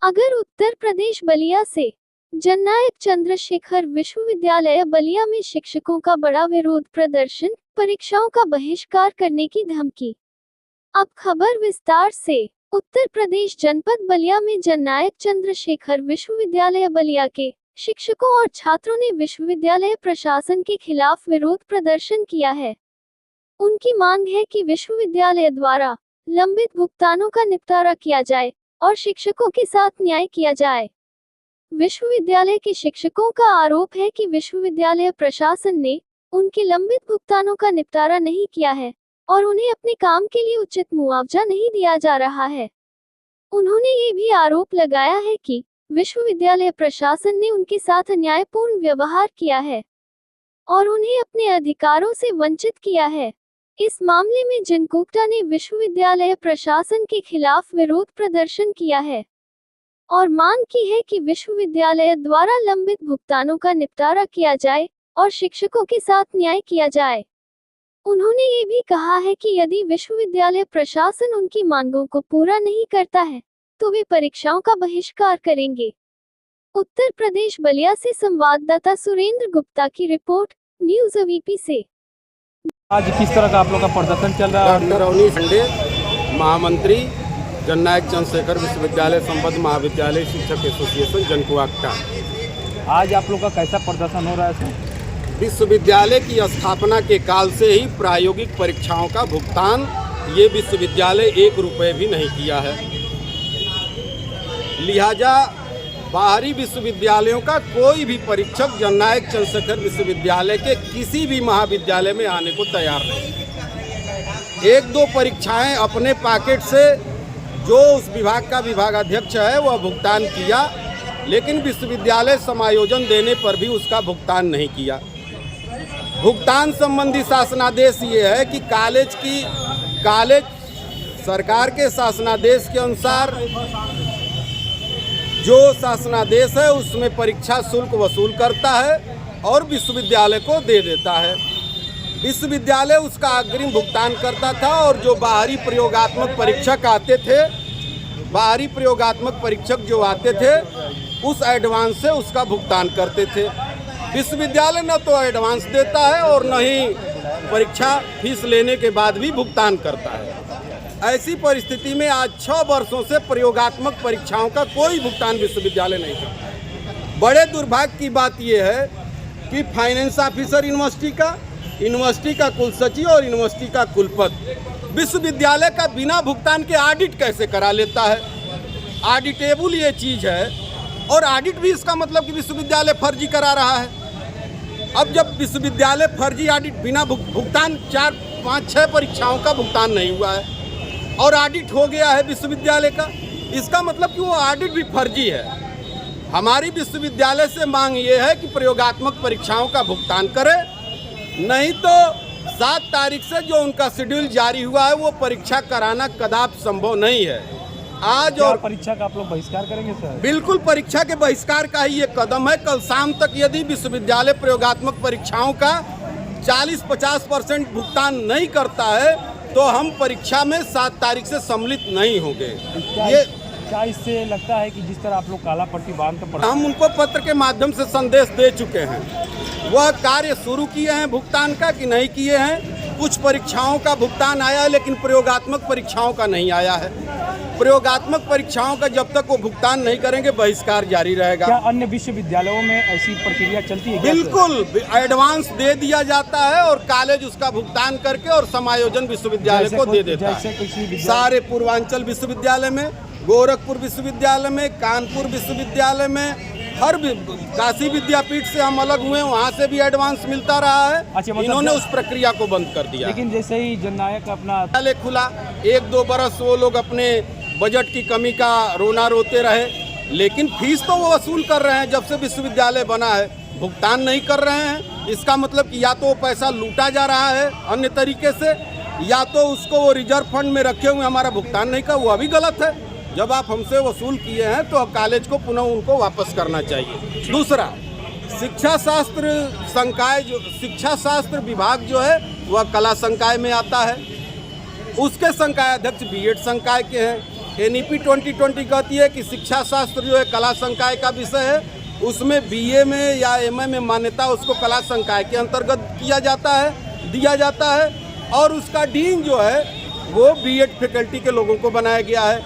अगर उत्तर प्रदेश बलिया से जननायक चंद्रशेखर विश्वविद्यालय बलिया में शिक्षकों का बड़ा विरोध प्रदर्शन, परीक्षाओं का बहिष्कार करने की धमकी। अब खबर विस्तार से। उत्तर प्रदेश जनपद बलिया में जननायक चंद्रशेखर विश्वविद्यालय बलिया के शिक्षकों और छात्रों ने विश्वविद्यालय प्रशासन के खिलाफ विरोध प्रदर्शन किया है। उनकी मांग है कि विश्वविद्यालय द्वारा लंबित भुगतानों का निपटारा किया जाए और शिक्षकों के साथ न्याय किया जाए। विश्वविद्यालय के शिक्षकों का आरोप है कि विश्वविद्यालय प्रशासन ने उनके लंबित भुगतानों का निपटारा नहीं किया है और उन्हें अपने काम के लिए उचित मुआवजा नहीं दिया जा रहा है। उन्होंने ये भी आरोप लगाया है कि विश्वविद्यालय प्रशासन ने उनके साथ अन्यायपूर्ण व्यवहार किया है और उन्हें अपने अधिकारों से वंचित किया है। इस मामले में जनकुक्टा ने विश्वविद्यालय प्रशासन के खिलाफ विरोध प्रदर्शन किया है और मांग की है कि विश्वविद्यालय द्वारा लंबित भुगतानों का निपटारा किया जाए और शिक्षकों के साथ न्याय किया जाए। उन्होंने ये भी कहा है कि यदि विश्वविद्यालय प्रशासन उनकी मांगों को पूरा नहीं करता है तो वे परीक्षाओं का बहिष्कार करेंगे। उत्तर प्रदेश बलिया से संवाददाता सुरेंद्र गुप्ता की रिपोर्ट, न्यूज़ वीपी से। आज किस तरह का आप लोग का प्रदर्शन चल रहा है? डॉक्टर अवनीश खंडे, महामंत्री जननायक चंद्रशेखर विश्वविद्यालय संबद्ध महाविद्यालय शिक्षक एसोसिएशन जनकुक्टा। आज आप लोग का कैसा प्रदर्शन हो रहा है सर? विश्वविद्यालय की स्थापना के काल से ही प्रायोगिक परीक्षाओं का भुगतान ये विश्वविद्यालय 1 रुपये भी नहीं किया है। लिहाजा बाहरी विश्वविद्यालयों का कोई भी परीक्षक जननायक चंद्रशेखर विश्वविद्यालय के किसी भी महाविद्यालय में आने को तैयार नहीं। 1-2 परीक्षाएं अपने पॉकेट से जो उस विभाग का विभागाध्यक्ष है वह भुगतान किया, लेकिन विश्वविद्यालय समायोजन देने पर भी उसका भुगतान नहीं किया। भुगतान संबंधी शासनादेश ये है कि कॉलेज सरकार के शासनादेश के अनुसार जो शासनादेश है उसमें परीक्षा शुल्क वसूल करता है और विश्वविद्यालय को दे देता है। विश्वविद्यालय उसका अग्रिम भुगतान करता था और जो बाहरी प्रयोगात्मक परीक्षक आते थे, बाहरी प्रयोगात्मक परीक्षक जो आते थे उस एडवांस से उसका भुगतान करते थे। विश्वविद्यालय न तो एडवांस देता है और न ही परीक्षा फीस लेने के बाद भी भुगतान करता है। ऐसी परिस्थिति में आज 6 वर्षों से प्रयोगात्मक परीक्षाओं का कोई भुगतान विश्वविद्यालय नहीं करता। बड़े दुर्भाग्य की बात यह है कि फाइनेंस ऑफिसर यूनिवर्सिटी का कुलसचिव और यूनिवर्सिटी का कुलपति विश्वविद्यालय का बिना भुगतान के ऑडिट कैसे करा लेता है। ऑडिटेबल ये चीज़ है और ऑडिट भी इसका मतलब कि विश्वविद्यालय फर्जी करा रहा है। अब जब विश्वविद्यालय फर्जी ऑडिट बिना भुगतान 4, 5, 6 परीक्षाओं का भुगतान नहीं हुआ है और ऑडिट हो गया है विश्वविद्यालय का, इसका मतलब कि वो ऑडिट भी फर्जी है। हमारी विश्वविद्यालय से मांग ये है कि प्रयोगात्मक परीक्षाओं का भुगतान करे, नहीं तो 7 तारीख से जो उनका शेड्यूल जारी हुआ है वो परीक्षा कराना कदापि संभव नहीं है। आज और परीक्षा का आप लोग बहिष्कार करेंगे सर? बिल्कुल, परीक्षा के बहिष्कार का ही ये कदम है। कल शाम तक यदि विश्वविद्यालय प्रयोगात्मक परीक्षाओं का 40-50% भुगतान नहीं करता है तो हम परीक्षा में 7 तारीख से सम्मिलित नहीं होंगे। ये क्या इससे लगता है कि जिस तरह आप लोग काला पट्टी बांध कर हम उनको पत्र के माध्यम से संदेश दे चुके हैं। वह कार्य शुरू किए हैं भुगतान का कि नहीं किए हैं। कुछ परीक्षाओं का भुगतान आया है लेकिन प्रयोगात्मक परीक्षाओं का नहीं आया है। प्रयोगात्मक परीक्षाओं का जब तक वो भुगतान नहीं करेंगे बहिष्कार जारी रहेगा। क्या अन्य विश्वविद्यालयों में ऐसी प्रक्रिया चलती है? बिल्कुल, एडवांस दे दिया जाता है और कॉलेज उसका भुगतान करके और समायोजन विश्वविद्यालय को दे देता है। सारे पूर्वांचल विश्वविद्यालय में, गोरखपुर विश्वविद्यालय में, कानपुर विश्वविद्यालय में, हर काशी विद्यापीठ से हम अलग हुए, वहाँ से भी एडवांस मिलता रहा है। अच्छा, इन्होंने उस प्रक्रिया को बंद कर दिया। लेकिन जैसे ही जननायक अपना विद्यालय खुला 1-2 बरस वो लोग अपने बजट की कमी का रोना रोते रहे, लेकिन फीस तो वो वसूल कर रहे हैं। जब से विश्वविद्यालय बना है भुगतान नहीं कर रहे हैं। इसका मतलब कि या तो वो पैसा लूटा जा रहा है अन्य तरीके से, या तो उसको वो रिजर्व फंड में रखे हुए हमारा भुगतान नहीं कर, वो भी गलत है। जब आप हमसे वसूल किए हैं तो कॉलेज को पुनः उनको वापस करना चाहिए। दूसरा, शिक्षा शास्त्र विभाग जो है वह कला संकाय में आता है। उसके संकाय अध्यक्ष बीएड संकाय के हैं। NEP 2020 कहती है कि शिक्षा शास्त्र जो है कला संकाय का विषय है, उसमें BA में या MA में मान्यता उसको कला संकाय के अंतर्गत दिया जाता है और उसका डीन जो है वो B.Ed फैकल्टी के लोगों को बनाया गया है।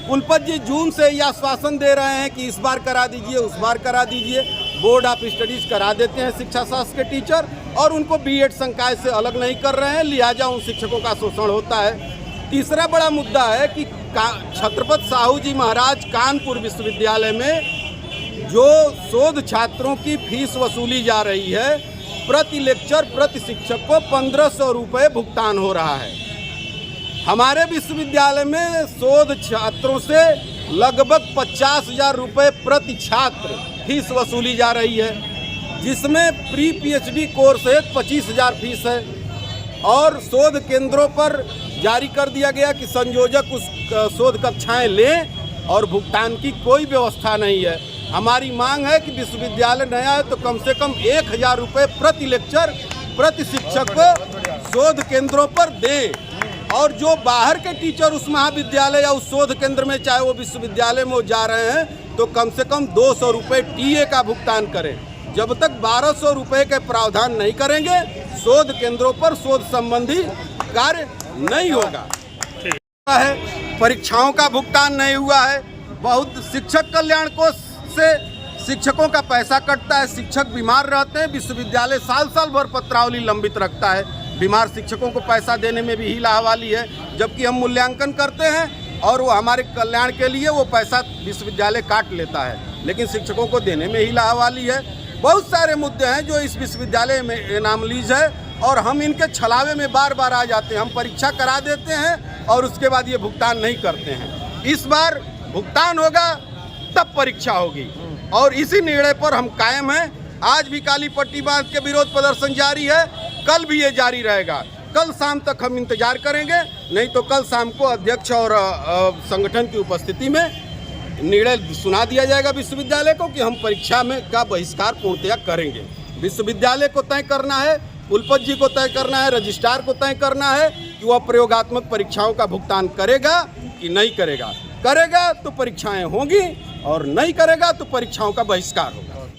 कुलपति जी जून से ये आश्वासन दे रहे हैं कि इस बार करा दीजिए, उस बार करा दीजिए। बोर्ड ऑफ स्टडीज़ करा देते हैं शिक्षा शास्त्र के टीचर और उनको B.Ed संकाय से अलग नहीं कर रहे हैं, लिहाजा उन शिक्षकों का शोषण होता है। तीसरा बड़ा मुद्दा है कि छत्रपति साहू जी महाराज कानपुर विश्वविद्यालय में जो शोध छात्रों की फीस वसूली जा रही है, प्रति लेक्चर प्रति शिक्षक को 1500 रुपये भुगतान हो रहा है। हमारे विश्वविद्यालय में शोध छात्रों से लगभग 50,000 रुपये प्रति छात्र फीस वसूली जा रही है, जिसमें प्री PhD कोर्स है 25,000 फीस है और शोध केंद्रों पर जारी कर दिया गया कि संयोजक उस शोध कक्षाएं लें और भुगतान की कोई व्यवस्था नहीं है। हमारी मांग है कि विश्वविद्यालय नया है तो कम से कम 1,000 रुपये प्रति लेक्चर प्रति शिक्षक को शोध केंद्रों पर दे और जो बाहर के टीचर उस महाविद्यालय या उस शोध केंद्र में चाहे वो विश्वविद्यालय में जा रहे हैं तो कम से कम 200 रुपये TA का भुगतान करें। जब तक 1200 रुपये के प्रावधान नहीं करेंगे शोध केंद्रों पर शोध संबंधी कार्य नहीं होगा। परीक्षाओं का भुगतान नहीं हुआ है। बहुत शिक्षक कल्याण कोष से शिक्षकों का पैसा कटता है। शिक्षक बीमार रहते हैं, विश्वविद्यालय साल भर पत्रावली लंबित रखता है। बीमार शिक्षकों को पैसा देने में भी हीला हवाली है, जबकि हम मूल्यांकन करते हैं और वो हमारे कल्याण के लिए वो पैसा विश्वविद्यालय काट लेता है, लेकिन शिक्षकों को देने में हीला हवाली है। बहुत सारे मुद्दे हैं जो इस विश्वविद्यालय में एनामलीज है और हम इनके छलावे में बार बार आ जाते हैं। हम परीक्षा करा देते हैं और उसके बाद ये भुगतान नहीं करते हैं। इस बार भुगतान होगा तब परीक्षा होगी और इसी निर्णय पर हम कायम हैं। आज भी काली पट्टी बांध के विरोध प्रदर्शन जारी है, कल भी ये जारी रहेगा। कल शाम तक हम इंतजार करेंगे, नहीं तो कल शाम को अध्यक्ष और संगठन की उपस्थिति में निर्णय सुना दिया जाएगा विश्वविद्यालय को कि हम परीक्षा में का बहिष्कार पूर्णतया करेंगे। विश्वविद्यालय को तय करना है, कुलपति जी को तय करना है, रजिस्ट्रार को तय करना है कि वह प्रयोगात्मक परीक्षाओं का भुगतान करेगा कि नहीं करेगा। करेगा तो परीक्षाएं होंगी और नहीं करेगा तो परीक्षाओं का बहिष्कार होगा।